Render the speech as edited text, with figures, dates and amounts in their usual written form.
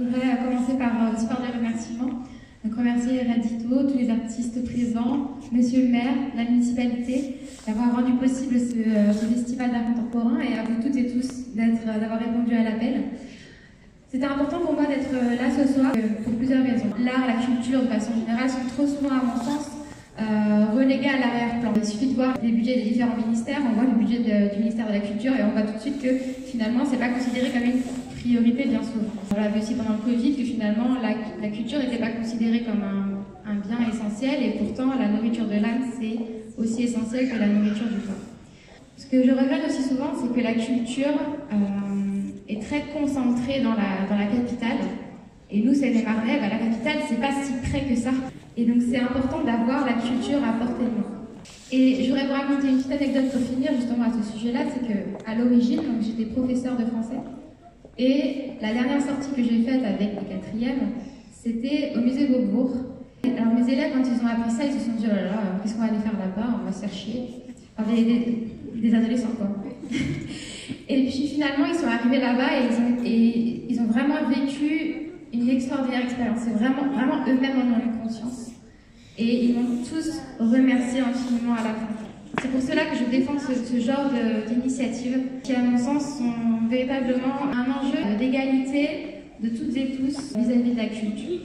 Je voudrais commencer par des remerciements. Donc remercier Radito, tous les artistes présents, Monsieur le maire, la municipalité, d'avoir rendu possible ce festival d'art contemporain et à vous toutes et tous d'avoir répondu à l'appel. C'était important pour moi d'être là ce soir pour plusieurs raisons. L'art, la culture de façon générale sont trop souvent à mon sens relégués à l'arrière-plan. Il suffit de voir les budgets des différents ministères, on voit le budget du ministère de la Culture et on voit tout de suite que finalement c'est pas considéré comme une priorité bien souvent. On l'a vu aussi pendant le Covid que finalement la culture n'était pas considérée comme un bien essentiel et pourtant la nourriture de l'âme c'est aussi essentiel que la nourriture du corps. Ce que je regrette aussi souvent c'est que la culture est très concentrée dans la capitale et nous c'est les Marnais, la capitale c'est pas si près que ça et donc c'est important d'avoir la culture à portée de main. Et je voudrais vous raconter une petite anecdote pour finir justement à ce sujet-là, c'est qu'à l'origine j'étais professeure de français. Et la dernière sortie que j'ai faite avec les quatrièmes, c'était au musée Beaubourg. Alors mes élèves, quand ils ont appris ça, ils se sont dit « Oh là là, qu'est-ce qu'on va aller faire là-bas? On va se faire chier. » Enfin, des adolescents, quoi. Et puis finalement, ils sont arrivés là-bas et ils ont vraiment vécu une extraordinaire expérience. C'est vraiment eux-mêmes en ont eu conscience. Et ils m'ont tous remercié infiniment à la fin. C'est pour cela que je défends ce genre d'initiatives qui, à mon sens, sont véritablement un enjeu d'égalité de toutes et tous vis-à-vis de la culture.